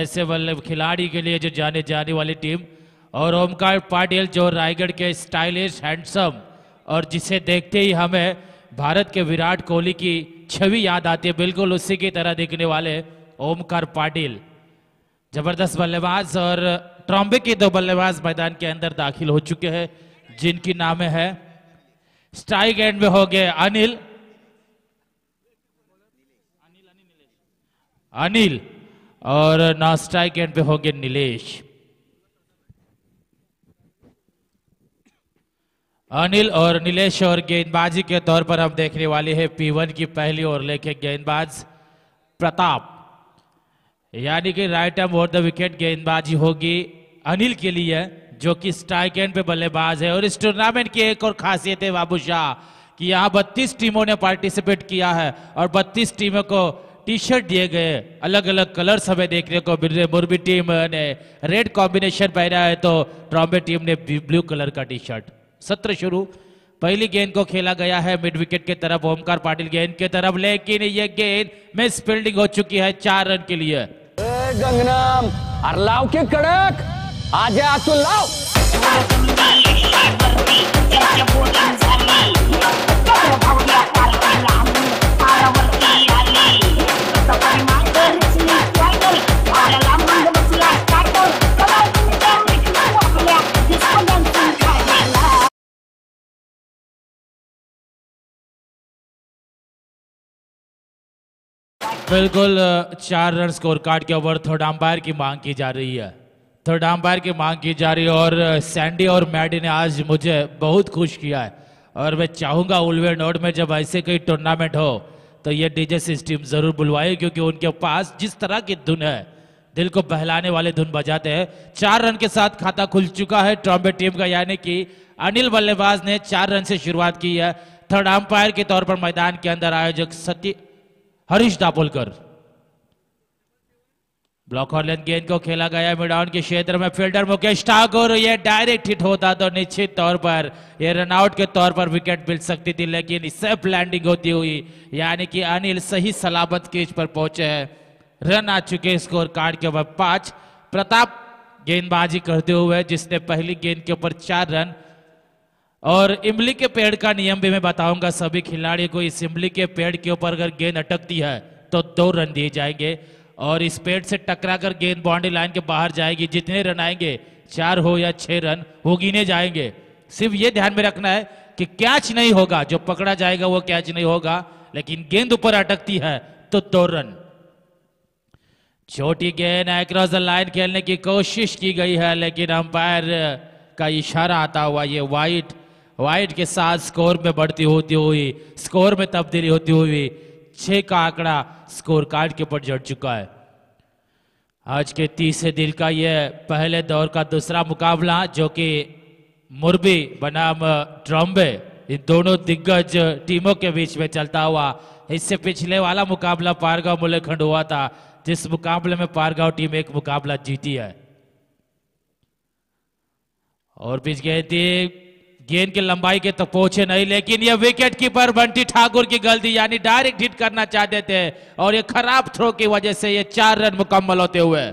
ऐसे बल्ले खिलाड़ी के लिए जो जाने जाने वाली टीम, और ओमकार पाटिल जो रायगढ़ के स्टाइलिश हैंडसम, और जिसे देखते ही हमें भारत के विराट कोहली की छवि याद आती है, बिल्कुल उसी की तरह दिखने वाले ओमकार पाटिल जबरदस्त बल्लेबाज। और ट्रॉम्बे के 2 बल्लेबाज मैदान के अंदर दाखिल हो चुके हैं, जिनकी नाम है स्ट्राइक एंड में हो गए अनिल और नॉन स्ट्राइक एंड पे हो गए नीलेश। अनिल और नीलेश, और गेंदबाजी के तौर पर हम देखने वाले हैं P1 की पहली ओवर लेके गेंदबाज प्रताप, यानी कि right arm over the wicket गेंदबाजी होगी अनिल के लिए, जो कि स्ट्राइक एंड पे बल्लेबाज है। और इस टूर्नामेंट की एक और खासियत है बाबू शाह कि यहाँ 32 टीमों ने पार्टिसिपेट किया है और 32 टीमों को टी शर्ट दिए गए, अलग अलग कलर्स हमें देखने को मिल रहे। मुरबी टीम ने रेड कॉम्बिनेशन पहना है तो ट्रॉम्बे टीम ने ब्लू कलर का टी शर्ट। सत्र शुरू, पहली गेंद को खेला गया है मिड विकेट की तरफ, ओमकार पाटिल गेंद की तरफ, लेकिन ये गेंद मिस फील्डिंग हो चुकी है 4 रन के लिए। गंगनाम लाव के कड़क आजा तो लाव। बिल्कुल 4 रन स्कोर कार्ड के ओवर थर्ड अंपायर की मांग की जा रही है, थर्ड अंपायर की मांग की जा रही है। और सैंडी और मैडी ने आज मुझे बहुत खुश किया है, और मैं चाहूंगा उल्वे नोट में जब ऐसे कोई टूर्नामेंट हो तो ये डीजे सिस्टम जरूर बुलवाए, क्योंकि उनके पास जिस तरह की धुन है, दिल को बहलाने वाले धुन बजाते हैं। 4 रन के साथ खाता खुल चुका है ट्रॉम्बे टीम का, यानी कि अनिल बल्लेबाज ने 4 रन से शुरुआत की है। थर्ड अंपायर के तौर पर मैदान के अंदर आयोजक हरीश दापोलकर। ब्लॉक और लेंथ गेंद को खेला गया मिड ऑन के क्षेत्र में, फील्डर मुकेश ठाकुर, ये डायरेक्ट हिट होता तो निश्चित तौर पर ये रनआउट के तौर पर विकेट मिल सकती थी, लेकिन सेफ लैंडिंग होती हुई, यानी कि अनिल सही सलामत क्रीज पर पहुंचे हैं। रन आ चुके स्कोर कार्ड के ऊपर 5। प्रताप गेंदबाजी करते हुए, जिसने पहली गेंद के ऊपर 4 रन। और इमली के पेड़ का नियम भी मैं बताऊंगा सभी खिलाड़ियों को, इस इमली के पेड़ के ऊपर अगर गेंद अटकती है तो 2 रन दिए जाएंगे, और इस पेड़ से टकराकर गेंद बाउंड्री लाइन के बाहर जाएगी, जितने रन आएंगे 4 हो या 6 रन वो गिने जाएंगे। सिर्फ ये ध्यान में रखना है कि कैच नहीं होगा, जो पकड़ा जाएगा वो कैच नहीं होगा, लेकिन गेंद ऊपर अटकती है तो 2 रन। छोटी गेंद अक्रॉस द लाइन खेलने की कोशिश की गई है, लेकिन अंपायर का इशारा आता हुआ ये वाइट के साथ स्कोर में बढ़ती होती हुई, स्कोर में तब्दीली होती हुई 6 का आंकड़ा स्कोर कार्ड के ऊपर जड़ चुका है। आज के 30 दिन का ये पहले दौर का दूसरा मुकाबला, जो कि मुरबी बनाम ट्रॉम्बे, इन दोनों दिग्गज टीमों के बीच में चलता हुआ। इससे पिछले वाला मुकाबला पारगांव मुलेखंड हुआ था, जिस मुकाबले में पारगांव टीम एक मुकाबला जीती है। और पिच गेंद की लंबाई के तो पहुंचे नहीं, लेकिन ये विकेट कीपर बंटी ठाकुर की गलती, यानी डायरेक्ट हिट करना चाहते थे, और ये खराब थ्रो की वजह से ये 4 रन मुकम्मल होते हुए।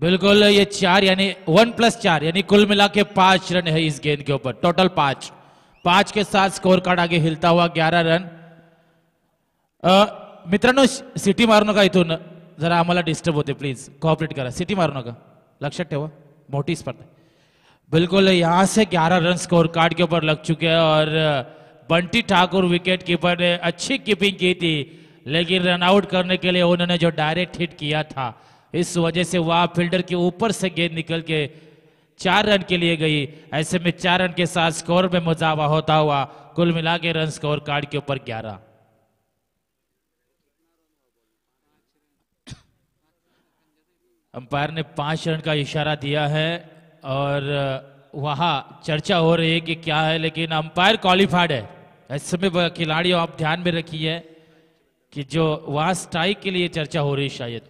बिल्कुल ये 4 यानी 1+4 यानी कुल मिला के 5 रन है इस गेंद के ऊपर, टोटल 5 के साथ स्कोर कार्ड आगे हिलता हुआ 11 रन। मित्रांनो सिटी मारू नका, इथून जरा आम्हाला डिस्टर्ब होते, प्लीज कोऑपरेट करा, सिटी मारू नका, लक्षात ठेवा, मोठी स्पर्धा। बिल्कुल यहां से 11 रन स्कोर कार्ड के ऊपर लग चुके हैं, और बंटी ठाकुर विकेट कीपर ने अच्छी कीपिंग की थी, लेकिन रन आउट करने के लिए उन्होंने जो डायरेक्ट हिट किया था, इस वजह से वह फील्डर के ऊपर से गेंद निकल के 4 रन के लिए गई। ऐसे में 4 रन के साथ स्कोर में मुजावा होता हुआ कुल मिला के रन स्कोर कार्ड के ऊपर 11। अंपायर ने 5 रन का इशारा दिया है, और वहां चर्चा हो रही है कि क्या है, लेकिन अंपायर क्वालिफाइड है। ऐसे में खिलाड़ियों आप ध्यान में रखिए, कि जो वहां स्ट्राइक के लिए चर्चा हो रही शायद।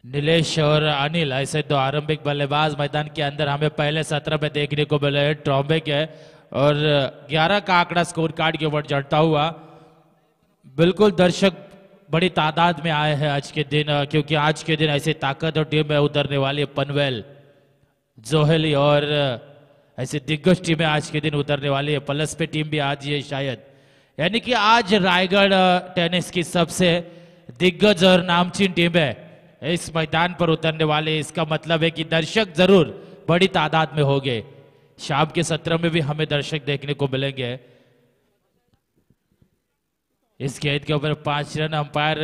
नीलेश और अनिल ऐसे दो आरंभिक बल्लेबाज मैदान के अंदर हमें पहले सत्र में देखने को मिले हैं। ट्रॉम्बेक है और 11 का आंकड़ा स्कोर कार्ड के ऊपर चढ़ता हुआ। बिल्कुल दर्शक बड़ी तादाद में आए हैं आज के दिन, क्योंकि आज के दिन ऐसी ताकत और टीम में उतरने वाली पनवेल, जोहेली और ऐसे दिग्गज टीमें आज के दिन उतरने वाली है। प्लस पे टीम भी आज ही है शायद, यानी कि आज रायगढ़ टेनिस की सबसे दिग्गज और नामचीन टीम है इस मैदान पर उतरने वाले। इसका मतलब है कि दर्शक जरूर बड़ी तादाद में होंगे। शाम के सत्र में भी हमें दर्शक देखने को मिलेंगे। इस गेंद के ऊपर 5 रन अंपायर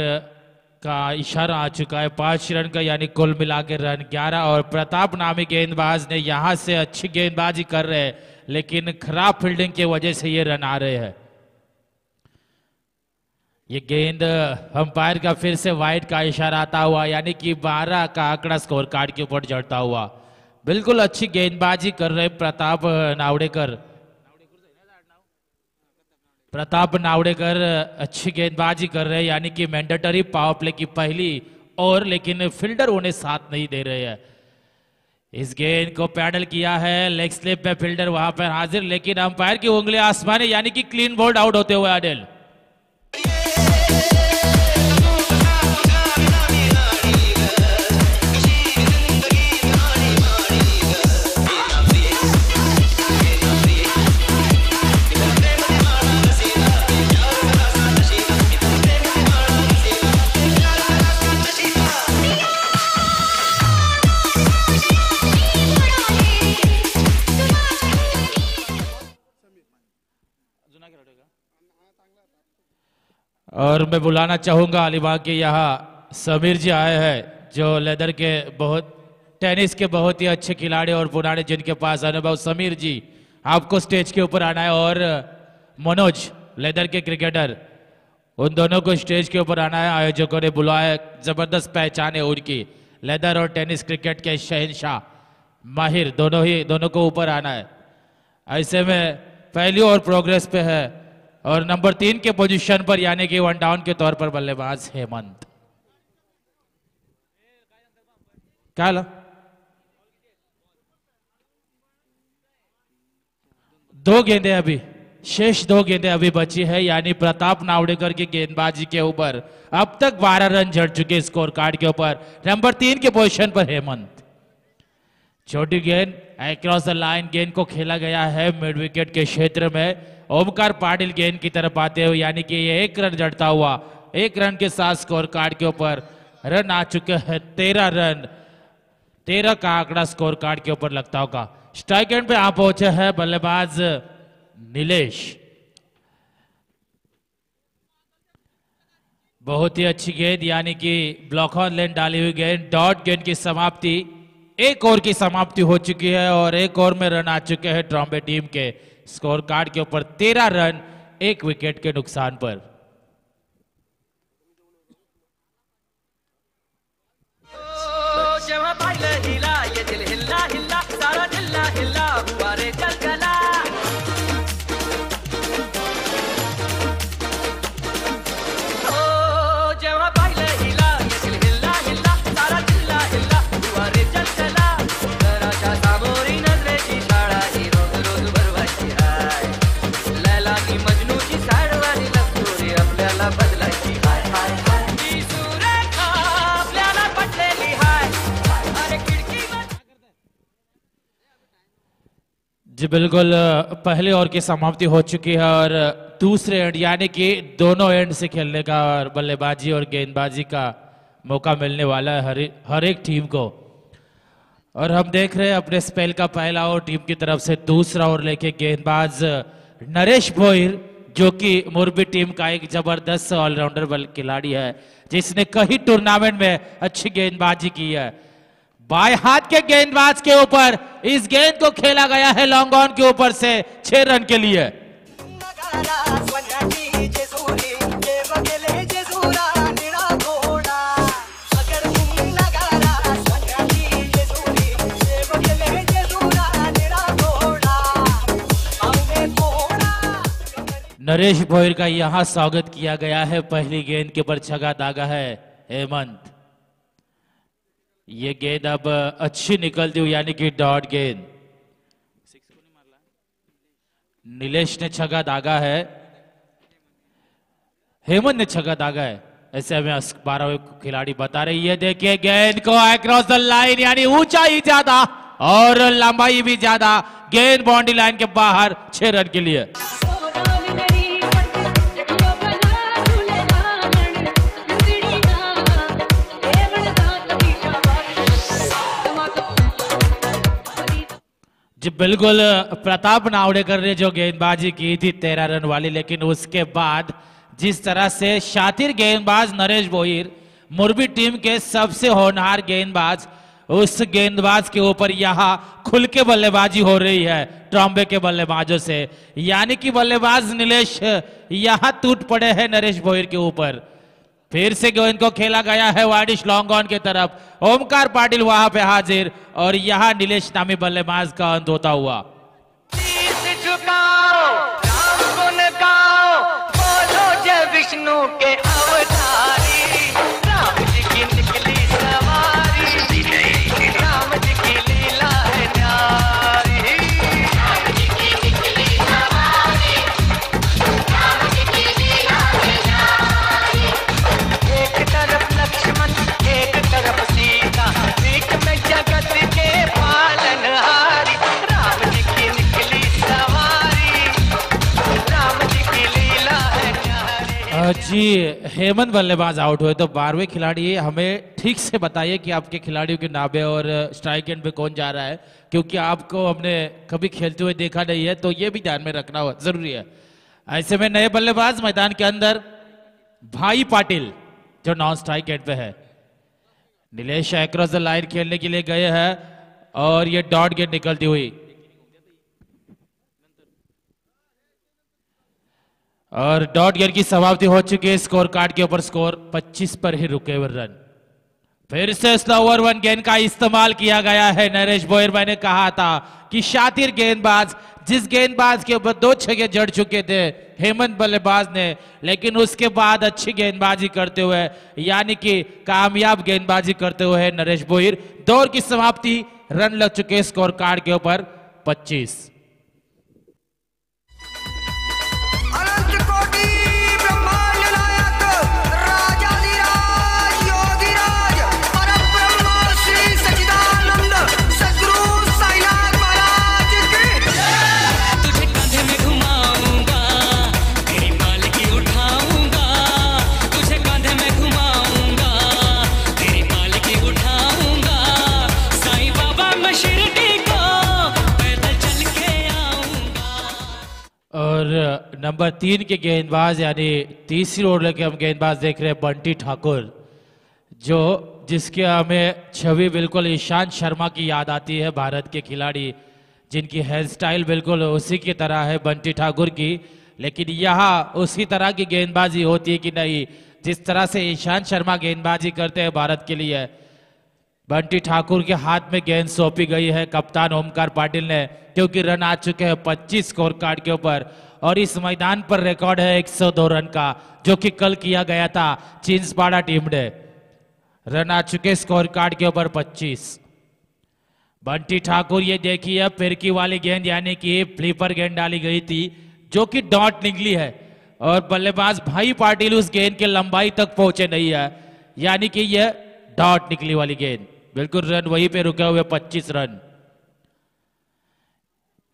का इशारा आ चुका है। 5 रन का यानी कुल मिला के रन 11। और प्रताप नामी गेंदबाज ने यहां से अच्छी गेंदबाजी कर रहे हैं, लेकिन खराब फील्डिंग की वजह से ये रन आ रहे हैं। ये गेंद अंपायर का फिर से वाइड का इशारा आता हुआ, यानी कि 12 का आंकड़ा स्कोर कार्ड के ऊपर चढ़ता हुआ। बिल्कुल अच्छी गेंदबाजी कर रहे प्रताप नावड़ेकर। प्रताप नावड़ेकर अच्छी गेंदबाजी कर रहे हैं, यानी कि मैंडेटरी पावर प्ले की पहली और, लेकिन फील्डर उन्हें साथ नहीं दे रहे हैं। इस गेंद को पैडल किया है लेग स्लिप में, फील्डर वहां पर हाजिर, लेकिन अंपायर की उंगली आसमानी, यानी कि क्लीन बोल्ड आउट होते हुए अनिल। और मैं बुलाना चाहूंगा अलीबाग के यहाँ समीर जी आए हैं, जो लेदर के बहुत टेनिस के बहुत ही अच्छे खिलाड़ी और पुराने जिनके पास अनुभव। समीर जी आपको स्टेज के ऊपर आना है, और मनोज लेदर के क्रिकेटर, उन दोनों को स्टेज के ऊपर आना है। आयोजकों ने बुलाया, जबरदस्त पहचान है उनकी। लेदर और टेनिस क्रिकेट के शहंशाह माहिर दोनों को ऊपर आना है। ऐसे में पहली और प्रोग्रेस पे है, और नंबर 3 के पोजीशन पर यानी कि 1 डाउन के तौर पर बल्लेबाज हेमंत। क्या ला? 2 गेंदें अभी शेष 2 गेंदें अभी बची है, यानी प्रताप नावड़ेकर की गेंदबाजी के ऊपर अब तक 12 रन जड़ चुके स्कोर कार्ड के ऊपर। नंबर 3 के पोजीशन पर हेमंत। छोटी गेंद अक्रॉस द लाइन, गेंद को खेला गया है मिड विकेट के क्षेत्र में। ओमकार पाटिल गेंद की तरफ आते हुए, यानी कि ये 1 रन जड़ता हुआ। 1 रन के साथ स्कोर कार्ड के ऊपर रन आ चुके हैं 13 रन। 13 का आंकड़ा स्कोर कार्ड के ऊपर लगता होगा। स्ट्राइक एंड पे आ पहुंचे हैं बल्लेबाज नीलेश। बहुत ही अच्छी गेंद, यानी कि ब्लॉक ऑन लेन डाली हुई गेंद। डॉट गेंद की समाप्ति, 1 ओवर की समाप्ति हो चुकी है, और 1 ओवर में रन आ चुके हैं ट्रॉम्बे टीम के। स्कोर कार्ड के ऊपर 13 रन 1 विकेट के नुकसान पर। जी बिल्कुल, पहले ओवर की समाप्ति हो चुकी है, और दूसरे एंड यानी कि दोनों एंड से खेलने का और बल्लेबाजी और गेंदबाजी का मौका मिलने वाला है हर एक टीम को। और हम देख रहे हैं अपने स्पेल का पहला ओवर टीम की तरफ से। दूसरा ओवर लेके गेंदबाज नरेश भोईर, जो कि मोरबी टीम का एक जबरदस्त ऑलराउंडर खिलाड़ी है, जिसने कई टूर्नामेंट में अच्छी गेंदबाजी की है। बाएं हाथ के गेंदबाज के ऊपर इस गेंद को खेला गया है लॉन्ग ऑन के ऊपर से 6 रन के लिए। नरेश भोईर का यहां स्वागत किया गया है। पहली गेंद के ऊपर छक्का दागा है हेमंत। ये गेंद अब अच्छी निकलती हुई यानी कि डॉट गेंद। नीलेश ने छक्का दागा है, हेमंत ने छक्का दागा है, ऐसे हमें 12वें खिलाड़ी बता रही है। देखिए गेंद को अक्रॉस द लाइन यानी ऊंचाई ज्यादा और लंबाई भी ज्यादा। गेंद बाउंड्री लाइन के बाहर 6 रन के लिए। जी बिल्कुल, प्रताप नावड़ेकर ने जो गेंदबाजी की थी 13 रन वाली, लेकिन उसके बाद जिस तरह से शातिर गेंदबाज नरेश भोईर, मोरबी टीम के सबसे होनहार गेंदबाज, उस गेंदबाज के ऊपर यहां खुल के बल्लेबाजी हो रही है ट्रॉम्बे के बल्लेबाजों से, यानी कि बल्लेबाज नीलेश यहां टूट पड़े हैं नरेश भोईर के ऊपर। फिर से गेंद को खेला गया है वाइडिश लॉन्ग ऑन की तरफ। ओमकार पाटिल वहां पे हाजिर और यहां नीलेश नामी बल्लेबाज का अंत होता हुआ। विष्णु के अवतारी राम जी की निकली सवारी, राम जी की लीला है न्यारी, राम जी की निकली सवारी, राम जी की लीला है न्यारी। एक तरफ लक्ष्मण एक तरफ सीता, बीच में जगत के पालनहारी, राम जी की निकली सवारी, राम जी की लीला है न्यारी। जी हेमंत बल्लेबाज आउट हुए, तो 12वें खिलाड़ी हमें ठीक से बताइए कि आपके खिलाड़ियों के नाम और स्ट्राइक एंड पे कौन जा रहा है, क्योंकि आपको हमने कभी खेलते हुए देखा नहीं है, तो ये भी ध्यान में रखना जरूरी है। ऐसे में नए बल्लेबाज मैदान के अंदर भाई पाटिल जो नॉन स्ट्राइक एंड पे है। नीलेश अक्रॉस द लाइन खेलने के लिए गए हैं और ये डॉट गेंद निकलती हुई और डॉट गेंद की समाप्ति हो चुकी है। स्कोर कार्ड के ऊपर स्कोर 25 पर ही रुके हुए रन। फिर से स्लोवर 1 गेंद का इस्तेमाल किया गया है नरेश भोईर। मैंने कहा था कि शातिर गेंदबाज, जिस गेंदबाज के ऊपर 2 छक्के जड़ चुके थे हेमंत बल्लेबाज ने, लेकिन उसके बाद अच्छी गेंदबाजी करते हुए यानी कि कामयाब गेंदबाजी करते हुए नरेश भोईर। दौर की समाप्ति, रन लग चुके स्कोर कार्ड के ऊपर 25। और नंबर 3 के गेंदबाज यानी तीसरी ओवर के हम गेंदबाज देख रहे हैं बंटी ठाकुर, जो जिसके हमें छवि बिल्कुल ईशांत शर्मा की याद आती है, भारत के खिलाड़ी जिनकी हेयर स्टाइल बिल्कुल उसी की तरह है बंटी ठाकुर की। लेकिन यहाँ उसी तरह की गेंदबाजी होती है कि नहीं जिस तरह से ईशांत शर्मा गेंदबाजी करते हैं भारत के लिए। बंटी ठाकुर के हाथ में गेंद सौंपी गई है कप्तान ओमकार पाटिल ने, क्योंकि रन आ चुके हैं 25 स्कोर कार्ड के ऊपर और इस मैदान पर रिकॉर्ड है 102 रन का, जो कि कल किया गया था चिंचपाड़ा टीम ने। रन आ चुके स्कोर कार्ड के ऊपर 25। बंटी ठाकुर ये देखिए फिरकी वाली गेंद यानी कि फ्लिपर गेंद डाली गई थी जो कि डॉट निकली है और बल्लेबाज भाई पाटिल उस गेंद के लंबाई तक पहुंचे नहीं है, यानी कि यह डॉट निकली वाली गेंद। बिल्कुल रन वहीं पे रुके हुए 25 रन।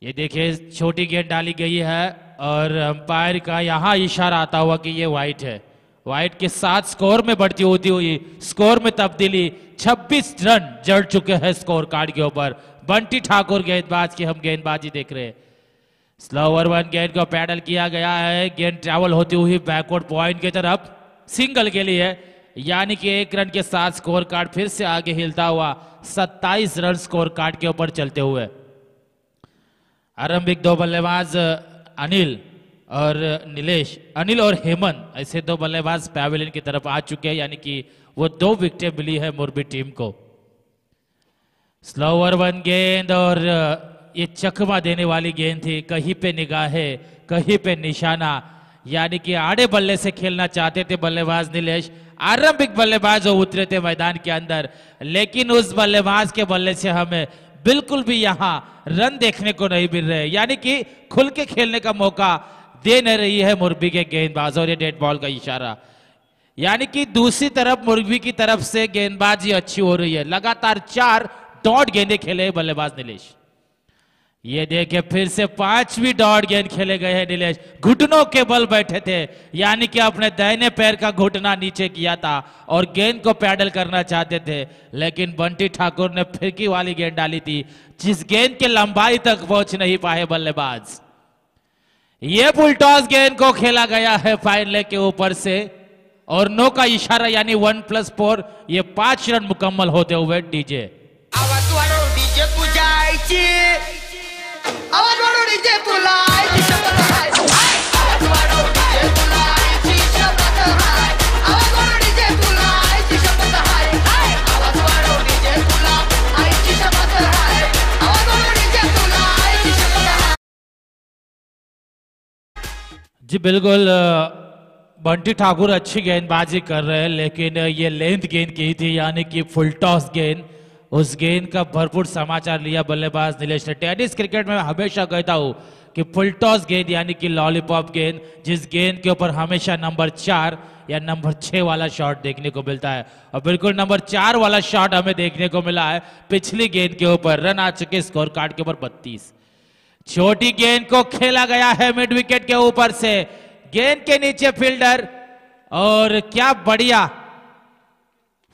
ये देखिए छोटी गेंद डाली गई है और अंपायर का यहां इशारा आता हुआ कि ये वाइट है। वाइट के साथ स्कोर में बढ़ती होती हुई स्कोर में तब्दीली। 26 रन जड़ चुके हैं स्कोर कार्ड के ऊपर। बंटी ठाकुर गेंदबाज की हम गेंदबाजी देख रहे हैं। स्लोवर 1 गेंद को पैडल किया गया है, गेंद ट्रैवल होती हुई बैकवर्ड पॉइंट की तरफ सिंगल के लिए, यानी कि 1 रन के साथ स्कोर कार्ड फिर से आगे हिलता हुआ 27 रन स्कोर कार्ड के ऊपर चलते हुए। आरंभिक 2 बल्लेबाज अनिल और नीलेश, अनिल और हेमंत, ऐसे 2 बल्लेबाज पैवेलियन की तरफ आ चुके हैं, यानी कि वो 2 विकेटें मिली है मोरबी टीम को। स्लोवर 1 गेंद और ये चकमा देने वाली गेंद थी, कहीं पे निगाहें कहीं पे निशाना, यानी कि आड़े बल्ले से खेलना चाहते थे बल्लेबाज नीलेश। आरंभिक बल्लेबाज जो उतरे थे मैदान के अंदर, लेकिन उस बल्लेबाज के बल्ले से हमें बिल्कुल भी यहां रन देखने को नहीं मिल रहे, यानी कि खुल के खेलने का मौका दे नहीं रही है मुरबी के गेंदबाज। और ये डेड बॉल का इशारा, यानी कि दूसरी तरफ मुरबी की तरफ से गेंदबाजी अच्छी हो रही है। लगातार 4 डॉट गेंदें खेले बल्लेबाज नीलेश। ये देखे फिर से 5वीं डॉट गेंद खेले गए हैं नीलेश। घुटनों के बल बैठे थे, यानी कि अपने दाहिने पैर का घुटना नीचे किया था और गेंद को पैडल करना चाहते थे, लेकिन बंटी ठाकुर ने फिरकी वाली गेंद डाली थी, जिस गेंद के लंबाई तक पहुंच नहीं पाए बल्लेबाज। ये फुल टॉस गेंद को खेला गया है फाइन लेग के ऊपर से और नो का इशारा, यानी 1+4। ये 5 रन मुकम्मल होते हुए डीजे जी बिल्कुल, बंटी ठाकुर अच्छी गेंदबाजी कर रहे हैं, लेकिन ये लेंथ गेंद की थी, यानी कि फुल टॉस गेंद। उस गेंद का भरपूर समाचार लिया बल्लेबाज नीलेश ने। टेनिस क्रिकेट में हमेशा कहता हूं कि फुल टॉस गेंद यानी कि लॉलीपॉप गेंद, जिस गेंद के ऊपर हमेशा नंबर 4 या नंबर 6 वाला शॉट देखने को मिलता है, और बिल्कुल नंबर 4 वाला शॉट हमें देखने को मिला है पिछली गेंद के ऊपर। रन आ चुके स्कोर कार्ड के ऊपर 32। छोटी गेंद को खेला गया है मिड विकेट के ऊपर से, गेंद के नीचे फील्डर, और क्या बढ़िया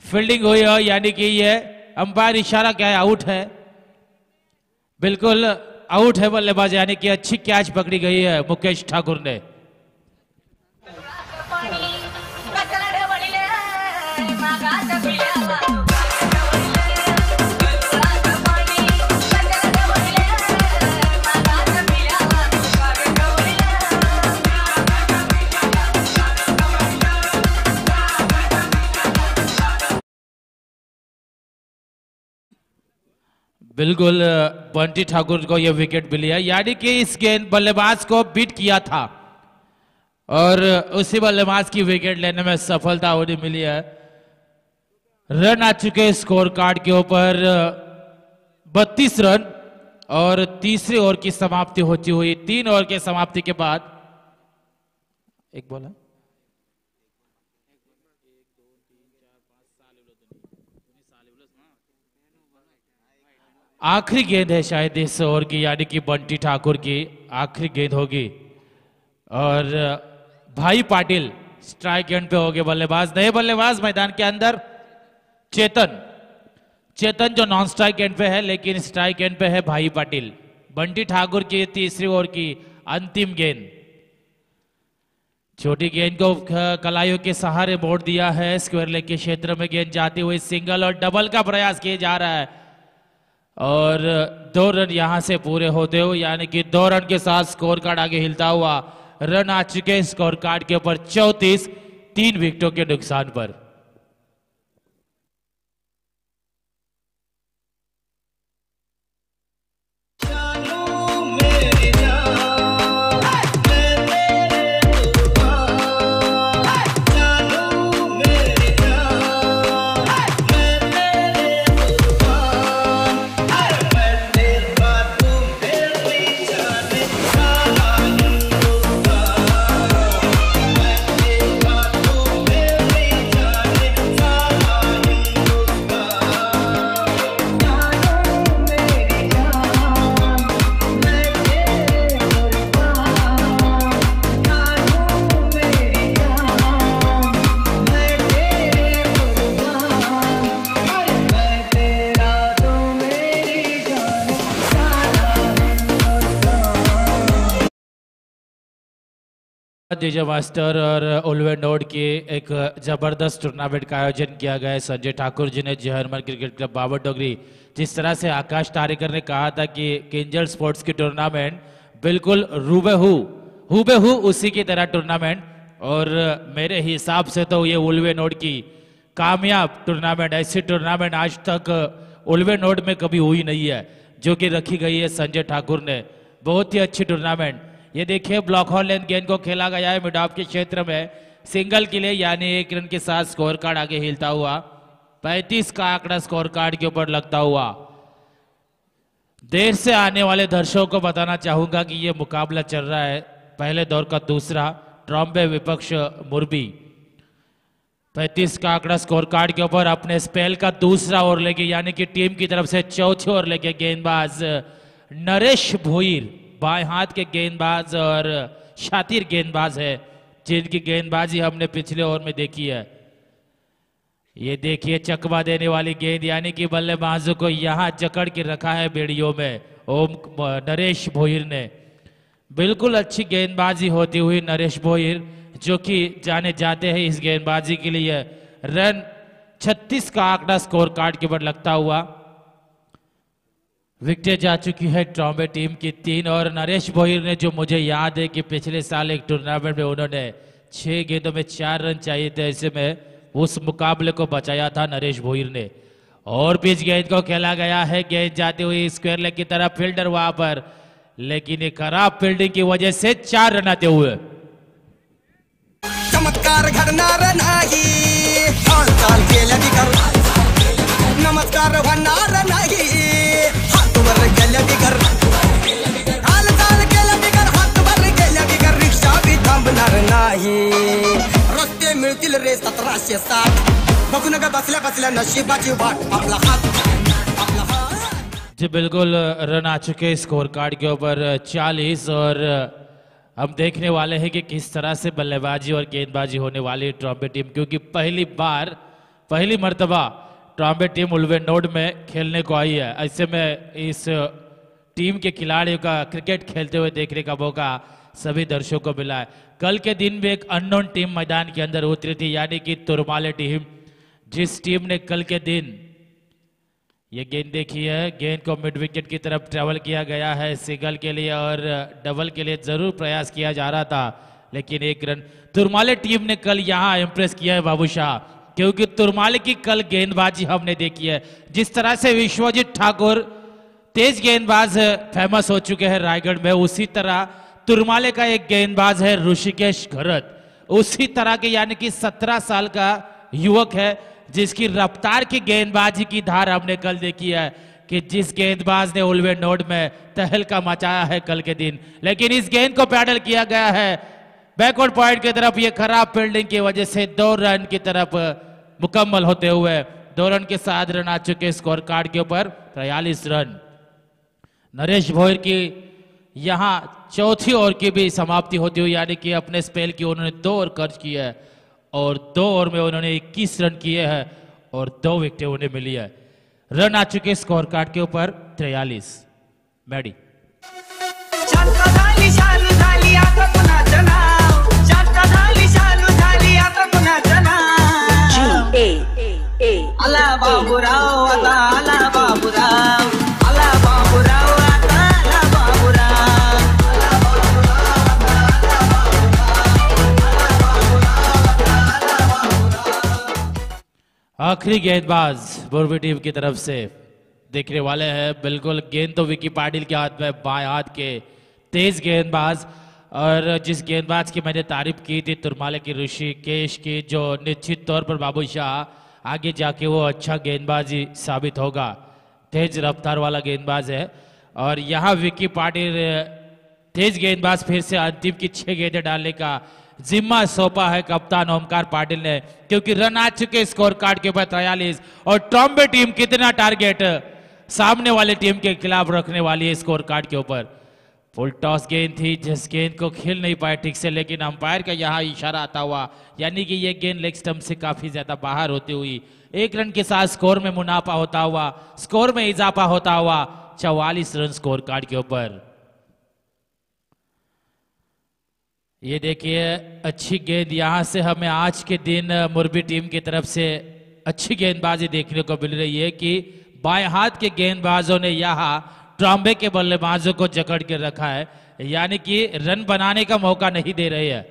फील्डिंग हुई है, यानी कि ये अंपायर इशारा क्या है, आउट है। बिल्कुल आउट है बल्लेबाज, यानी कि अच्छी कैच पकड़ी गई है मुकेश ठाकुर ने। बिल्कुल बंटी ठाकुर को यह विकेट मिली है, यानी कि इस गेंद बल्लेबाज को बीट किया था और उसी बल्लेबाज की विकेट लेने में सफलता उन्हें मिली है। रन आ चुके स्कोर कार्ड के ऊपर 32 रन, और तीसरी ओवर की समाप्ति होती हुई 3 ओवर के समाप्ति के बाद एक बॉल है। आखिरी गेंद है शायद इस ओवर की, यानी कि बंटी ठाकुर की आखिरी गेंद होगी, और भाई पाटिल स्ट्राइक एंड पे हो गए बल्लेबाज। नए बल्लेबाज मैदान के अंदर चेतन जो नॉन स्ट्राइक एंड पे है, लेकिन स्ट्राइक एंड पे है भाई पाटिल। बंटी ठाकुर की तीसरी ओवर की अंतिम गेंद, छोटी गेंद को कलाइयों के सहारे मोड़ दिया है। स्क्वायर लेग के क्षेत्र में गेंद जाती हुई सिंगल और डबल का प्रयास किया जा रहा है, और 2 रन यहां से पूरे होते हुए, यानी कि 2 रन के साथ स्कोर कार्ड आगे हिलता हुआ। रन आ चुके स्कोर कार्ड के ऊपर 34, 3 विकेटों के नुकसान पर। डीजे मास्टर और उल्वे नोड की एक जबरदस्त टूर्नामेंट का आयोजन किया गया है संजय ठाकुर जी ने, जहरमन क्रिकेट क्लब बाबर डोगरी। जिस तरह से आकाश तारेकर ने कहा था कि किंजल स्पोर्ट्स की टूर्नामेंट बिल्कुल हुबेहू उसी की तरह टूर्नामेंट, और मेरे हिसाब से तो ये उल्वे नोड की कामयाब टूर्नामेंट, ऐसी टूर्नामेंट आज तक उल्वे नोड में कभी हुई नहीं है, जो कि रखी गई है संजय ठाकुर ने। बहुत ही अच्छी टूर्नामेंट, ये देखिए ब्लॉक हॉल लेंथ गेंद को खेला गया है मिड ऑफ के क्षेत्र में सिंगल के लिए, यानी 1 रन के साथ स्कोर कार्ड आगे हिलता हुआ 35 का आंकड़ा स्कोर कार्ड के ऊपर लगता हुआ। देर से आने वाले दर्शकों को बताना चाहूंगा कि ये मुकाबला चल रहा है पहले दौर का दूसरा, ट्रॉम्बे विपक्ष मुरबी। 35 का आंकड़ा स्कोर कार्ड के ऊपर अपने स्पेल का दूसरा ओवर लेके, यानी कि टीम की तरफ से चौथे ओवर लेके गेंदबाज नरेश भोईर, बाएं हाथ के गेंदबाज और शातिर गेंदबाज है, जिनकी गेंदबाजी हमने पिछले ओवर में देखी है। ये देखिए चकमा देने वाली गेंद, यानी कि बल्लेबाजों को यहां जकड़ के रखा है बेड़ियों में ओम नरेश भोईर ने। बिल्कुल अच्छी गेंदबाजी होती हुई नरेश भोईर, जो कि जाने जाते हैं इस गेंदबाजी के लिए। रन 36 का आंकड़ा स्कोर कार्ड के ऊपर लगता हुआ। विकेट जा चुकी है ट्रॉम्बे टीम की 3, और नरेश भोईर ने, जो मुझे याद है कि पिछले साल एक टूर्नामेंट में उन्होंने 6 गेंदों में 4 रन चाहिए थे, ऐसे में उस मुकाबले को बचाया था नरेश भोईर ने। और पिच गेंद को खेला गया है, गेंद जाती हुई स्क्वायर लेग की तरफ, फील्डर वहां पर, लेकिन एक खराब फील्डिंग की वजह से 4 रन आते हुए। चमत्कार घडणार नाही, हालचाल केल्या बिगर नमस्कार होणार नाही, हातवर गेल्या बिगर हालचाल केल्या बिगर हातवर गेल्या बिगर रिक्षा बी थांबणार नाही। रस्ते मिळतील रे 1760, बघू नका बसल्या बसल्या नशिबाची वाट, आपला हात आपला हात। जी बिल्कुल, रन आ चुके स्कोर कार्ड के ऊपर 40, और हम देखने वाले हैं कि किस तरह से बल्लेबाजी और गेंदबाजी होने वाली है ट्रॉम्बे टीम, क्योंकि पहली मर्तबा ट्रॉम्बे टीम उल्वे नोड में खेलने को आई है। ऐसे में इस टीम के खिलाड़ियों का क्रिकेट खेलते हुए देखने का मौका सभी दर्शकों को मिला है। कल के दिन भी एक अननोन टीम मैदान के अंदर उतरी थी, यानी कि तुरमाले टीम, जिस टीम ने कल के दिन ये गेंद देखी है, गेंद को मिड विकेट की तरफ ट्रेवल किया गया है सिंगल के लिए, और डबल के लिए जरूर प्रयास किया जा रहा था, लेकिन 1 रन। तुरमाले टीम ने कल यहां इंप्रेस किया है बाबू शाह, क्योंकि तुरमाले की कल गेंदबाजी हमने देखी है। जिस तरह से विश्वजीत ठाकुर तेज गेंदबाज फेमस हो चुके हैं रायगढ़ में, उसी तरह तुरमाले का एक गेंदबाज है ऋषिकेश घरत, उसी तरह के, यानी कि 17 साल का युवक है, जिसकी रफ्तार की गेंदबाजी की धार हमने कल देखी है, कि जिस गेंदबाज ने उल्वे नोड में तहलका मचाया है कल के दिन। लेकिन इस गेंद को पैडल किया गया है बैकवर्ड पॉइंट की तरफ, ये खराब फील्डिंग की वजह से 2 रन की तरफ मुकम्मल होते हुए 2 रन के साथ रन आ चुके स्कोर कार्ड के ऊपर 43 रन। नरेश भोईर की यहां चौथी ओवर की भी समाप्ति होती हुई, यानी कि अपने स्पेल की उन्होंने 2 ओवर खर्च की है, और 2 ओवर में उन्होंने 21 रन किए हैं और 2 विकेटें उन्हें मिली है। रन आ चुके स्कोर कार्ड के ऊपर 43। मैडी अला बाबूराव, अला बाबूराव, अला बाबूराव, अला बाबूराव। आखिरी गेंदबाज मुरबी टीम की तरफ से देखने वाले हैं। बिल्कुल गेंद तो विकी पाटिल के हाथ में, बाएं हाथ के तेज गेंदबाज, और जिस गेंदबाज की मैंने तारीफ की थी तुरमाले की ऋषिकेश की, जो निश्चित तौर पर बाबू शाह आगे जाके वो अच्छा गेंदबाजी साबित होगा, तेज रफ्तार वाला गेंदबाज है। और यहाँ विकी पाटिल तेज गेंदबाज फिर से अंतिम की 6 गेंदें डालने का जिम्मा सौंपा है कप्तान ओमकार पाटिल ने, क्योंकि रन आ चुके स्कोर कार्ड के ऊपर 43, और ट्रॉम्बे टीम कितना टारगेट सामने वाले टीम के खिलाफ रखने वाली है स्कोर कार्ड के ऊपर। फुल टॉस गेंद थी, जिस गेंद को खेल नहीं पाए ठीक से, लेकिन अंपायर का यहाँ इशारा आता हुआ, यानी कि ये गेंद लेग स्टंप से काफी ज्यादा बाहर होती हुई 1 रन के साथ स्कोर में मुनाफा होता हुआ, स्कोर में इजाफा होता हुआ 44 रन स्कोर कार्ड के ऊपर। ये देखिए अच्छी गेंद, यहां से हमें आज के दिन मुरबी टीम की तरफ से अच्छी गेंदबाजी देखने को मिल रही है, कि बाएं हाथ के गेंदबाजों ने यहाँ ट्रॉम्बे के बल्लेबाजों को जकड़ के रखा है, यानी कि रन बनाने का मौका नहीं दे रहे हैं।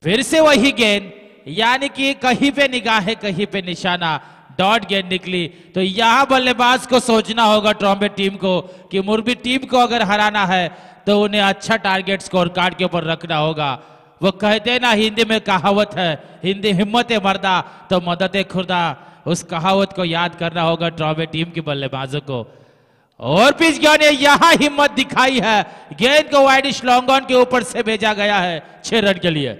फिर से वही गेंद, यानी कि कहीं पे निगाह है कहीं पे निशाना, डॉट गेंद निकली। तो यहां बल्लेबाज को सोचना होगा ट्रॉम्बे टीम को कि मुरबी टीम को अगर हराना है तो उन्हें अच्छा टारगेट स्कोर कार्ड के ऊपर रखना होगा। वो कहते ना हिंदी में कहावत है, हिंदी हिम्मत मर्दा तो मदद खुदा, उस कहावत को याद करना होगा ट्रॉम्बे टीम के बल्लेबाजों को। और पिच गया ने यहां हिम्मत दिखाई है, गेंद को वाइडिश लॉन्ग ऑन के ऊपर से भेजा गया है 6 रन के लिए।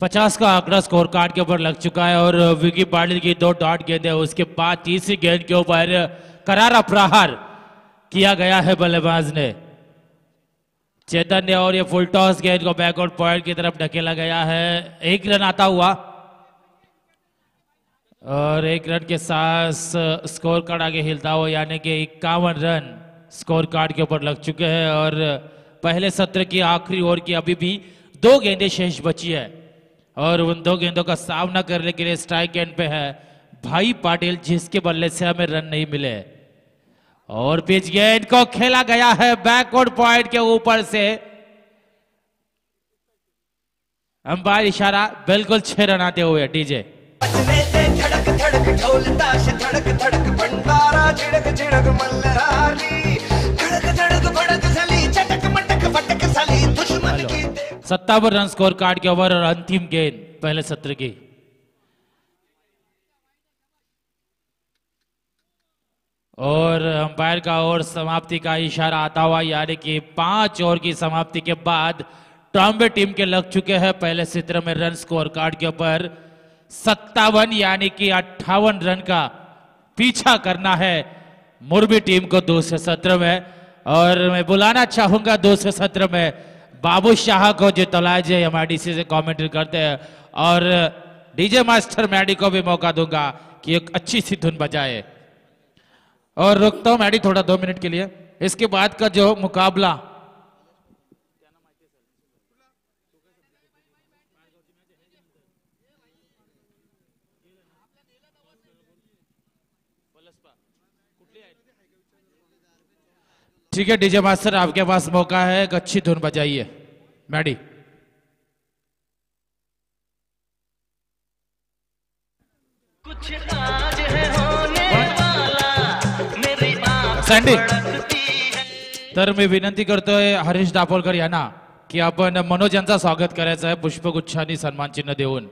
पचास का आंकड़ा स्कोर कार्ड के ऊपर लग चुका है और विकी पाटिल की 2 डॉट गेंद है। उसके बाद तीसरी गेंद के ऊपर करारा प्रहार किया गया है बल्लेबाज ने चेतन ने, और ये फुल टॉस गेंद को बैकवर्ड पॉइंट की तरफ ढकेला गया है। 1 रन आता हुआ और 1 रन के साथ स्कोर कार्ड आगे हिलता हुआ, यानी कि 51 रन स्कोर कार्ड के ऊपर लग चुके हैं। और पहले सत्र की आखिरी ओवर की अभी भी 2 गेंदें शेष बची है और उन 2 गेंदों का सामना करने के लिए स्ट्राइक एंड पे है भाई पाटिल, जिसके बल्ले से हमें रन नहीं मिले। और पिच गेंद को खेला गया है बैकवर्ड पॉइंट के ऊपर से, अंपायर इशारा बिल्कुल 6 रन आते हुए। डीजे धड़क धड़क ढोल ताश धड़क धड़क भंडारा झिड़क झिड़क मल्हारी धड़क धड़क भड़क सली चटक मटक फटक सली दुश्मन की 57 रन स्कोर कार्ड के ओवर और अंतिम गेंद पहले सत्र की। और अंपायर का ओवर समाप्ति का इशारा आता हुआ, यानी कि 5 ओवर की समाप्ति के बाद ट्रॉम्बे टीम के लग चुके हैं पहले सत्र में रन स्कोर कार्ड के ऊपर 57, यानी कि 58 रन का पीछा करना है मुरबी टीम को दूसरे सत्र में। और मैं बुलाना चाहूंगा दूसरे सत्र में बाबू शाह को, जो तलाजे एमआईडीसी से कमेंट्री करते हैं, और डीजे मास्टर मैडी को भी मौका दूंगा कि एक अच्छी सी धुन बजाए। और रुकता हूं मैडी थोड़ा 2 मिनट के लिए। इसके बाद का जो मुकाबला ठीक है डीजे मास्टर, आपके पास मौका है, एक अच्छी धुन बजाइए मैडी। कुछ आज है होने वाला मेरी सँडी तर मी विनंती करतोय हरीश दापोलकर यांना की आपण मनोज यांचा स्वागत करायचं आहे पुष्पगुच्छांनी सन्मान चिन्ह देऊन।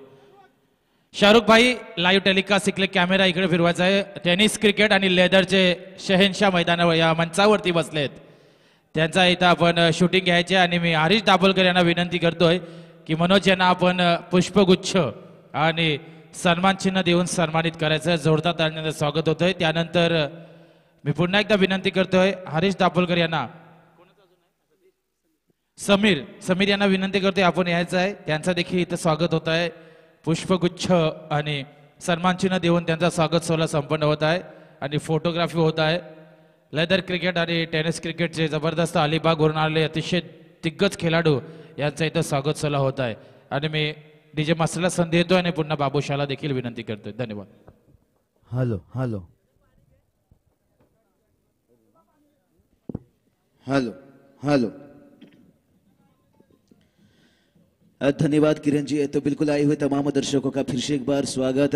शाहरुख भाई लाईव्ह टेलिकास्ट इकडे कॅमेरा इकडे फिरवायचा आहे। टेनिस क्रिकेट आणि लेदरचे शहेनशाह मैदानावर या मंचावरती बसलेत, त्यांचा इथं आपण शूटिंग घ्यायचे आणि मी हरीश दाभोलकर यांना विनंती करतोय की मनोज यांना आपण पुष्पगुच्छ आणि सन्मान चिन्ह देऊन सन्मानित करायचं। जोरदार तालीने स्वागत होतंय। त्यानंतर मी पुन्हा एकदा विनंती करतोय हरीश दाभोलकर यांना, समीर यांना विनंती करतोय आपण यायचं आहे, त्यांचा देखील इथं स्वागत होत आहे। पुष्पगुच्छ आणि सन्मान चिन्ह देऊन त्यांचा स्वागत सोहळा संपन्न होत आहे आणि फोटोग्राफी होत आहे। लेदर क्रिकेट आणि टेनिस क्रिकेटचे जबरदस्त अलिबागवरून आलेले अतिशय दिग्गज खेळाडू यांचा इथं स्वागत सोहळा होत आहे आणि मी डीजे मास्टरला संधी देतोय आणि पुन्हा बाबूशाला देखील विनंती करतोय। धन्यवाद। हेलो हेलो हेलो हेलो धन्यवाद किरण जी। तो बिल्कुल आए हुए तमाम दर्शकों का फिर से एक बार स्वागत।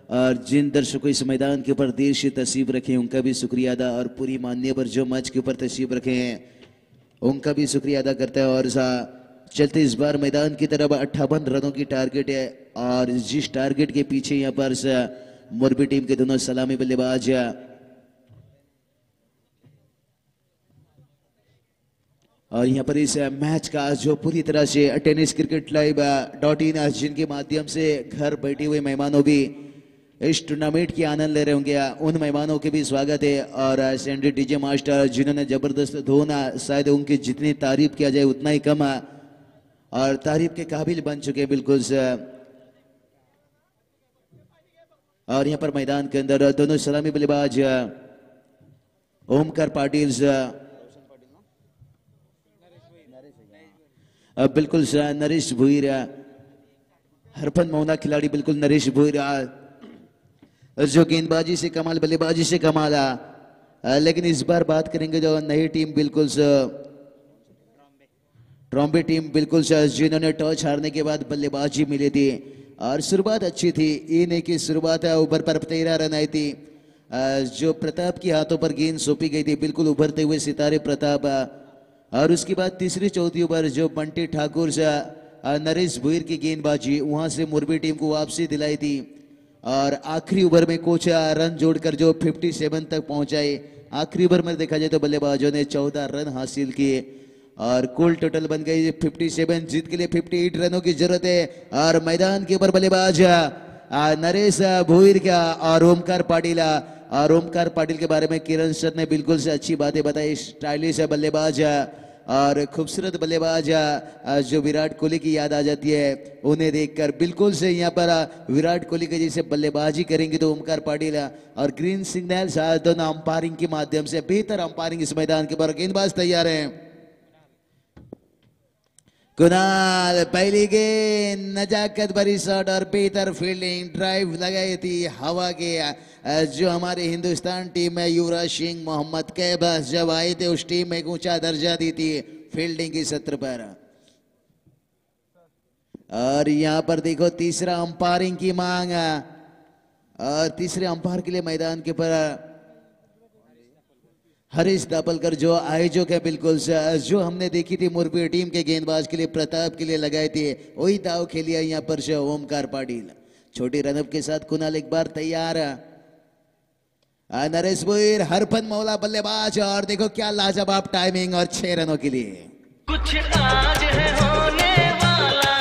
और जिन दर्शकों इस मैदान के ऊपर देर से तशरीफ रखे उनका भी शुक्रिया अदा, और पूरी मान्यवर जो मंच के ऊपर तशरीफ रखे हैं उनका भी शुक्रिया अदा करता है। और चलते इस बार मैदान की तरफ 58 रनों की टारगेट है, और जिस टारगेट के पीछे यहाँ पर मुरबी टीम के दोनों सलामी बल्लेबाज और यहाँ पर इस मैच का जो पूरी तरह से टेनिस क्रिकेट लाइव.in जिनके माध्यम से घर बैठे हुए मेहमानों भी इस टूर्नामेंट की आनंद ले रहे होंगे, उन मेहमानों के भी स्वागत है। और सैंडी डीजे मास्टर जिन्होंने जबरदस्त धुन, शायद उनकी जितनी तारीफ किया जाए उतना ही कम है, और तारीफ के काबिल बन चुके बिल्कुल। और यहाँ पर मैदान के अंदर दोनों सलामी बल्लेबाज ओमकार पाटिल बिल्कुल नरेश भुईर हरफन मौना खिलाड़ी बिल्कुल नरेश भोईरा जो गेंदबाजी से कमाल, बल्लेबाजी से कमाल लेकिन इस बार बात करेंगे जो नई टीम बिल्कुल ट्रॉम्बे टीम बिल्कुल जिन्होंने टॉस हारने के बाद बल्लेबाजी मिली थी और शुरुआत अच्छी थी। ये नहीं कि शुरुआत ओवर पर 13 रन आई थी। जो प्रताप के हाथों पर गेंद सौंपी गई थी, बिल्कुल उभरते हुए सितारे प्रताप। और उसके बाद तीसरी चौथी ओवर जो बंटी ठाकुर से नरेश भोईर की गेंदबाजी, वहां से मोरबी टीम को वापसी दिलाई थी और आखिरी ओवर में कुछ रन जोड़कर जो 57 तक पहुंचाए। आखिरी ओवर में देखा जाए तो बल्लेबाजों ने 14 रन हासिल किए और कुल टोटल बन गई 57। जीत के लिए 58 रनों की जरूरत है और मैदान के ऊपर बल्लेबाज नरेश भोईर का और ओमकार पाटिल। और ओमकार पाटिल के बारे में किरण सर ने बिल्कुल से अच्छी बातें बताई। स्टाइलिश बल्लेबाज और खूबसूरत बल्लेबाज जो विराट कोहली की याद आ जाती है उन्हें देखकर। बिल्कुल से यहाँ पर विराट कोहली के जैसे बल्लेबाजी करेंगे तो ओमकार पाटिल और ग्रीन सिग्नल दोनों अंपायरिंग के माध्यम से बेहतर अंपायरिंग इस मैदान के ऊपर। गेंदबाज तैयार है, कुणाल पहली गेंद, नजाकत भरी शॉट और बेहतर फील्डिंग। ड्राइव लगाई थी हवा के जो हमारे हिंदुस्तान टीम में युवराज सिंह, मोहम्मद कैबस जब आए थे उस टीम में एक ऊंचा दर्जा दी थी फील्डिंग की सत्र पर। और यहाँ पर देखो तीसरा अंपायरिंग की मांग और तीसरे अंपायर के लिए मैदान के ऊपर हरीश दापलकर जो आयोजक है बिल्कुल जो हमने देखी थी मोरबी टीम के गेंदबाज के लिए प्रताप के लिए लगाए थे वही दाव खेलिया यहाँ पर से ओमकार पाटिल। छोटी रनअप के साथ कुणाल एक बार तैयार। नरेश भोईर हरफन मौला बल्लेबाज और देखो क्या लाजवाब टाइमिंग और 6 रनों के लिए। कुछ आज है होने वाला,